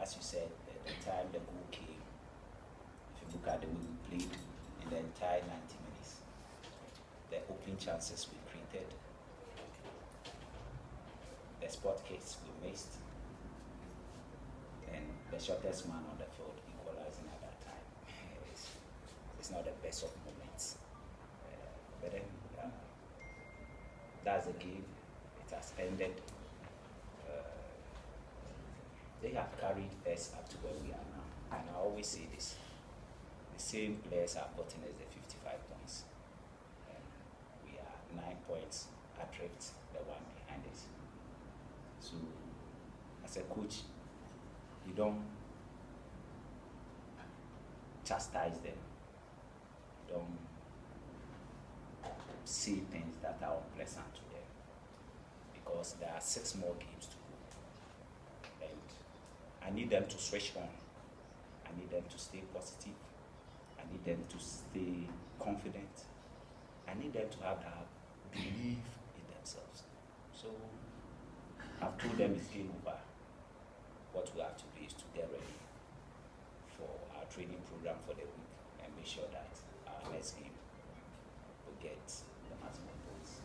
as you said, at the time the goal came, if you look at the way we played in the entire 90 minutes, the open chances we created, the spot kicks we missed, and the shortest man on the field equalizing at that time. It's not the best of moments. But then that's the game. It has ended. They have carried us up to where we are now. And I always say this. The same players have gotten us the 55 points. And we are 9 points adrift, the one behind us. So, as a coach, you don't chastise them. You don't say things that are unpleasant to them. Because there are 6 more games to go. And I need them to switch on. I need them to stay positive. I need them to stay confident. I need them to have that belief in themselves. So I've told them it's game over. What we have to do is to get ready for our training program for the week and make sure that our next game will get the maximum points.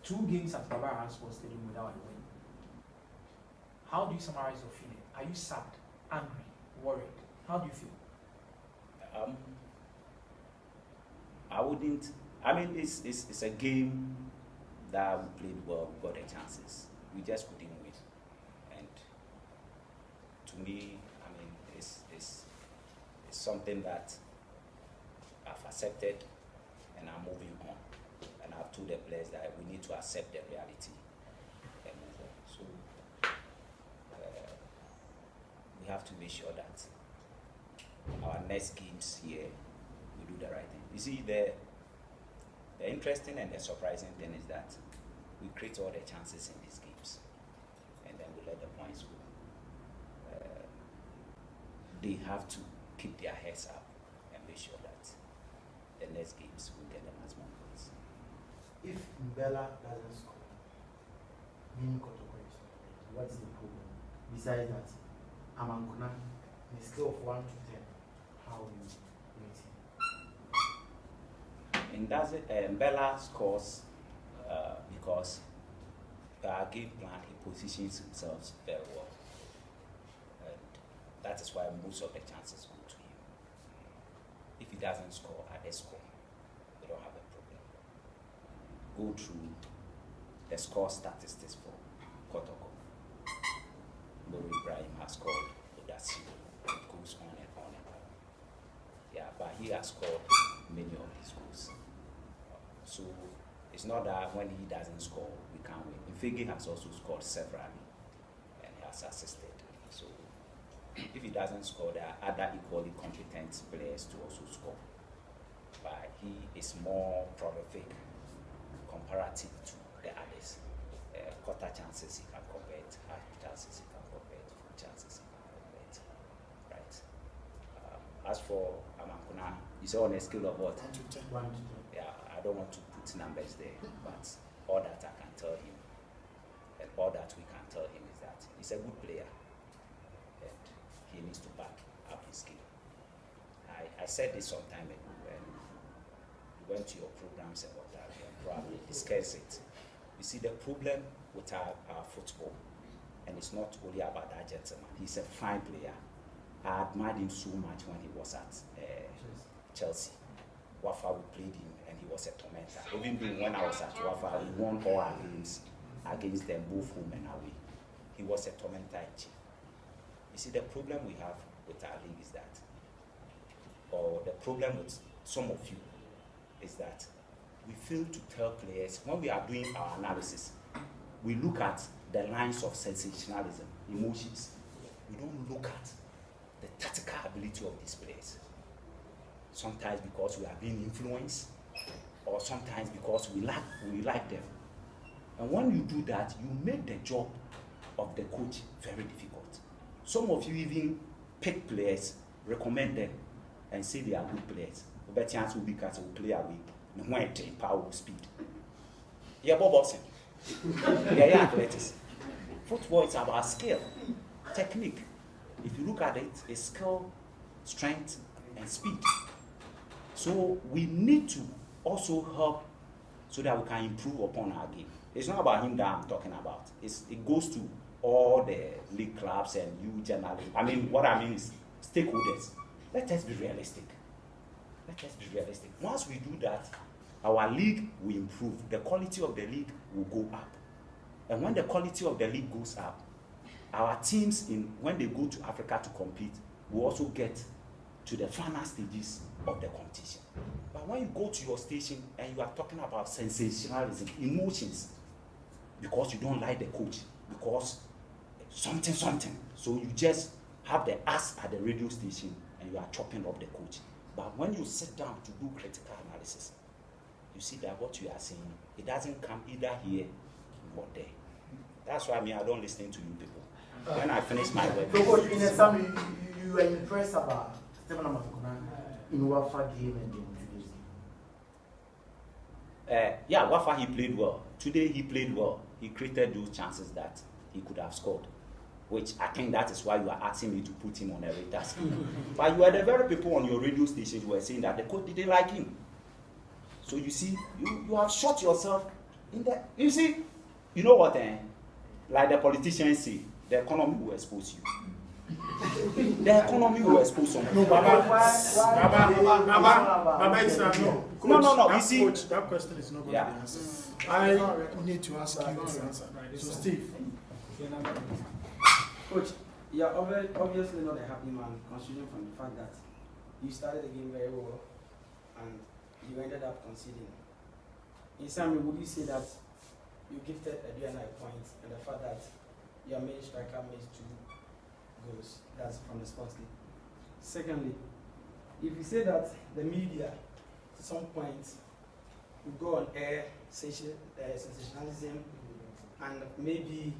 2 games at Baba Sports Stadium without a win. How do you summarize your feeling? Are you sad, angry, worried? How do you feel? I wouldn't. I mean, it's a game that we played well. We got the chances. We just couldn't win. And to me, I mean, it's something that I've accepted, and I'm moving on. And I've told the players that we need to accept the reality and move on. So we have to make sure that our next games here, we do the right thing. You see, the interesting and the surprising thing is that we create all the chances in these games, and then we let the points go. They have to keep their heads up and make sure that the next games will get the maximum points. If Mbella doesn't score, meaning Kotoko is not ready, what's the problem? Besides that, Amankuna, on a scale of 1 to 10, how will you rate him? And that's it. Mbella scores because our game plan, he positions himself very well. And that is why most of the chances go to him. If he doesn't score, others score. We don't have a problem. Go through the score statistics for Kotoko. Lori Ibrahim has scored with that zero. It goes on and on and on. Yeah, but he has scored many of his goals. So it's not that when he doesn't score, we can't win. Infigi has also scored severally, and he has assisted. So if he doesn't score, there are other equally competent players to also score. But he is more prolific comparative to the others. Quarter chances he can convert, half chances he can convert, full chances he can convert. Right. As for Amankuna, you say on a scale of what? 1 to 10. Yeah, I don't want to put numbers there, but all that I can tell him, and all that we can tell him is that he's a good player, and he needs to back up his game. I said this some time ago when we went to your programs and all that, and probably discuss it. You see, the problem with our football, and it's not only about that gentleman, he's a fine player. I admired him so much when he was at Chelsea. Wafa, we played him and he was a tormentor. Even though when I was at Wafa, we won all our games against them, both home and away. He was a tormentor in chief. You see, the problem we have with our league is that, or the problem with some of you, is that we fail to tell players, when we are doing our analysis, we look at the lines of sensationalism, emotions. We don't look at the tactical ability of these players. Sometimes because we are being influenced, or sometimes because we like them. And when you do that, you make the job of the coach very difficult. Some of you even pick players, recommend them, and say they are good players. But chance will be because will play away. No one take power speed. Yeah, boxing. Yeah, athletics. Football is about skill. technique. If you look at it, it's skill, strength, and speed. So we need to also help so that we can improve upon our game. It's not about him that I'm talking about. It goes to all the league clubs and you generally. I mean, what I mean is stakeholders. Let us be realistic. Let us be realistic. Once we do that, our league will improve. The quality of the league will go up. And when the quality of the league goes up, our teams, when they go to Africa to compete, will also get to the final stages of the competition. But when you go to your station and you are talking about sensationalism, emotions, because you don't like the coach, because something, so you just have the ass at the radio station and you are chopping up the coach. But when you sit down to do critical analysis, you see that what you are saying, it doesn't come either here or there. That's why I don't listen to you people. When I finish my work. So, Coach, in a summary, you were impressed about Stephen Amankuna in Wafa game and today's game? Yeah, Wafa, he played well. Today he played well. He created those chances that he could have scored, which I think that is why you are asking me to put him on a radar screen. But you are the very people on your radio station who were saying that the coach didn't like him. So you see, you have shot yourself in the. You see, you know what? Like the politicians say, the economy will expose you. The economy will expose someone. No, Baba, it's not no. Coach, No. You see, Coach, that question is not going to be answered. I need to ask you to answer. So, Steve. Coach, you're obviously not a happy man, considering from the fact that you started the game very well and you ended up conceding. In summary, would you say that you gifted Adriana a point and the fact that your main striker made 2 goals? That's from the sports league. Secondly, if you say that the media, to some point, will go on air, sensationalism, and maybe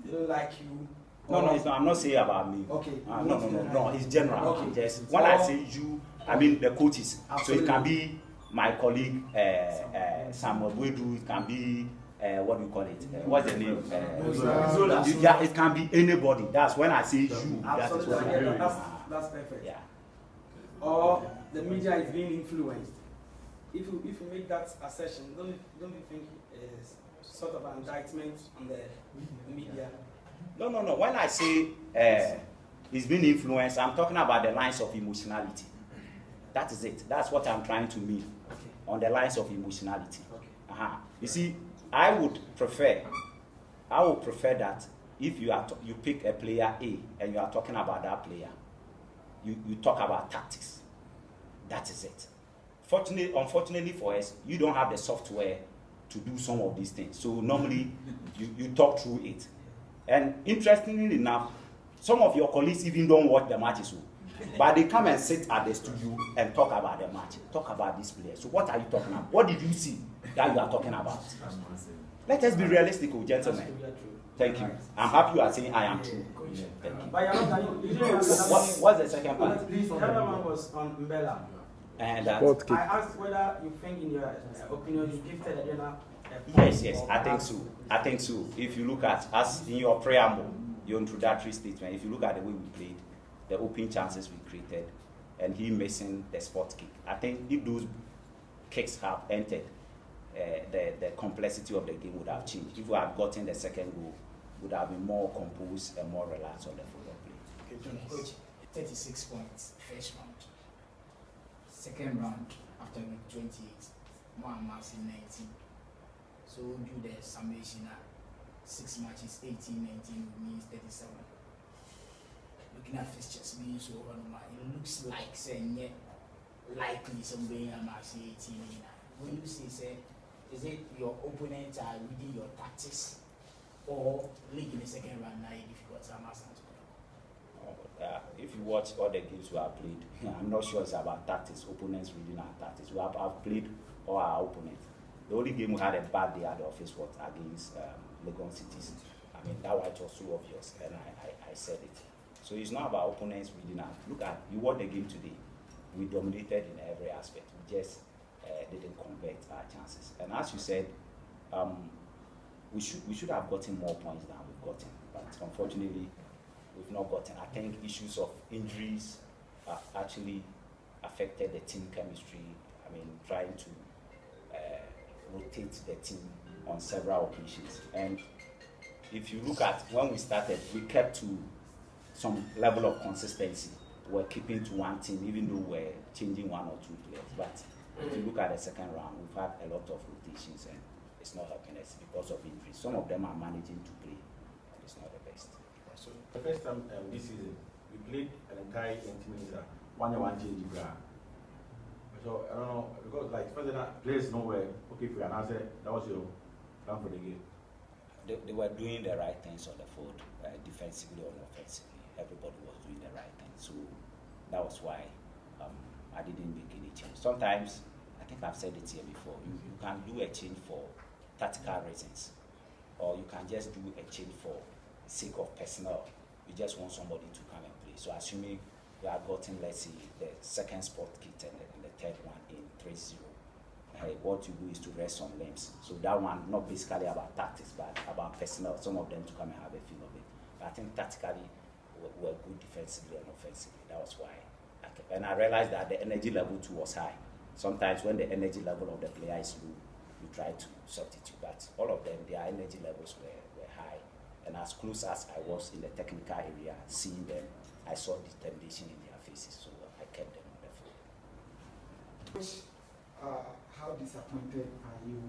they don't like you. No, it's not. I'm not saying about me. Okay. No. It's general. Okay. Just when I say you, I mean the coaches. Absolutely. So it can be my colleague Samuel Bwedu. It can be what do you call it? What's the name? Zola. Yeah, it can be anybody. That's when I say you. That is Absolutely. what I mean. That's perfect. Yeah. Or the media is being influenced. If you make that assertion, don't you think it's sort of an indictment on the media? No. When I say it's being influenced, I'm talking about the lines of emotionality. That is it. That's what I'm trying to mean. Okay. On the lines of emotionality. Okay. You see, I would prefer that if you pick a player A and you are talking about that player, you talk about tactics. That is it. Unfortunately for us, you don't have the software to do some of these things. So normally you talk through it. And interestingly enough, some of your colleagues even don't watch the matches, but they come and sit at the studio and talk about the match, talk about this player. So what are you talking about? What did you see that you are talking about? Let us be realistic, gentlemen. Thank you. I'm happy you are saying I am true. Thank you. But you're not, What's the second part? the other one was on Mbella. And I asked whether you think, in your opinion, you gifted Adriana. yes, I think so. If you look at us in your preamble, your introductory statement, if you look at the way we played, the open chances we created, and he missing the spot kick, I think if those kicks have entered, the complexity of the game would have changed. If we had gotten the second goal, would have been more composed and more relaxed on the football play. Okay, Coach, 36 points, first round. Second round, after week 28, Mohamed 19. So do the summation at 6 matches, 18, 19 means 37. Looking at fixtures, being so it looks like saying likely somebody I might say 18. When you say, is it your opponent are reading your tactics or league in the second round now difficult? If you watch all the games we have played, I'm not sure it's about tactics, opponents reading our tactics. We have played all our opponents. The only game we had a bad day at the office was against Legon Cities. I mean, that was so obvious, and I said it. So it's not about opponents reading our. Look at, you watch the game today. We dominated in every aspect. We just didn't convert our chances. And as you said, we should have gotten more points than we've gotten. But unfortunately, we've not gotten. I think issues of injuries have actually affected the team chemistry. I mean, trying to rotate the team on several occasions. And if you look at when we started, we kept to some level of consistency. We're keeping to one team, even though we're changing one or two players. But if you look at the second round, we've had a lot of rotations, and it's not helping us because of injuries. Some of them are managing to play, and it's not the best. So the first time this season, we played an entire 20 minutes, one change the ground. So I don't know, because like first players know where, okay, if we announce it, that was your plan for the game. They were doing the right things on the field, defensively or offensively. Everybody was doing the right thing. So that was why I didn't make any change. Sometimes, I think I've said it here before, you can do a change for tactical reasons, or you can just do a change for sake of personnel. You just want somebody to come and play. So assuming we have gotten, let's say, the second spot kit and the third one in 3-0, what you do is to rest some limbs. So that one, not basically about tactics, but about personnel, some of them to come and have a feel of it. But I think tactically, we're good defensively and offensively. That was why. And I realized that the energy level too was high. Sometimes when the energy level of the player is low, you try to substitute. But all of them, their energy levels were high. And as close as I was in the technical area, seeing them, I saw determination in their faces. So I kept them on the field. How disappointed are you?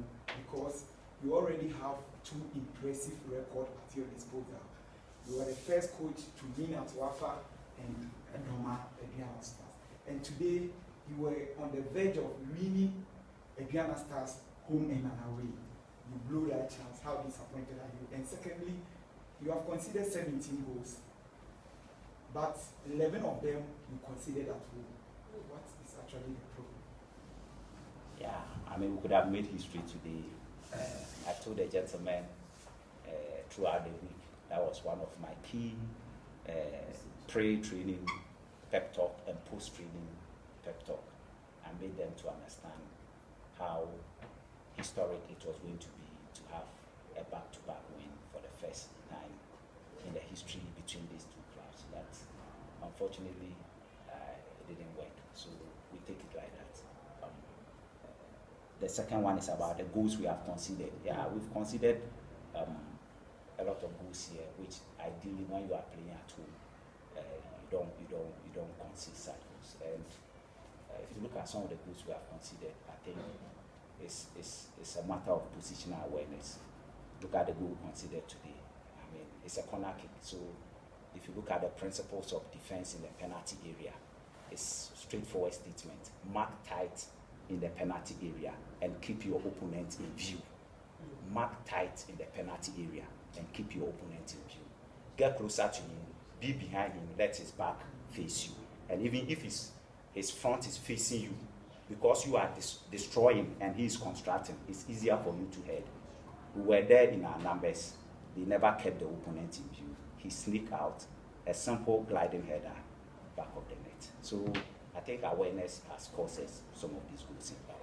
Because you already have two impressive records at your disposal. You were the first coach to win at Wafa and Noma Aduana Stars. And today, you were on the verge of winning Aduana Stars home and away. You blew that chance. How disappointed are you? And secondly, you have considered 17 goals, but 11 of them you considered at home. What is actually the problem? Yeah, I mean, we could have made history today. I told the gentleman throughout the week, that was one of my key pre-training pep talk and post-training pep talk. I made them to understand how historic it was going to be to have a back-to-back win for the first time in the history between these two clubs. But unfortunately, it didn't work. So we take it like that. The second one is about the goals we have conceded. Yeah, we've conceded a lot of goals here, which ideally, when you are playing at home, you don't concede such goals. And if you look at some of the goals we have conceded, I think it's a matter of positional awareness. Look at the goal we conceded today. I mean, it's a corner kick. So if you look at the principles of defense in the penalty area, it's straightforward statement. Mark tight in the penalty area and keep your opponent in view. Mark tight in the penalty area and keep your opponent in view. Get closer to him, be behind him, let his back face you. And even if his front is facing you, because you are destroying and he is constructing, it's easier for you to head. We were there in our numbers. They never kept the opponent in view. He sneaked out, a simple gliding header back of the net. So I think awareness has caused some of these goals in power.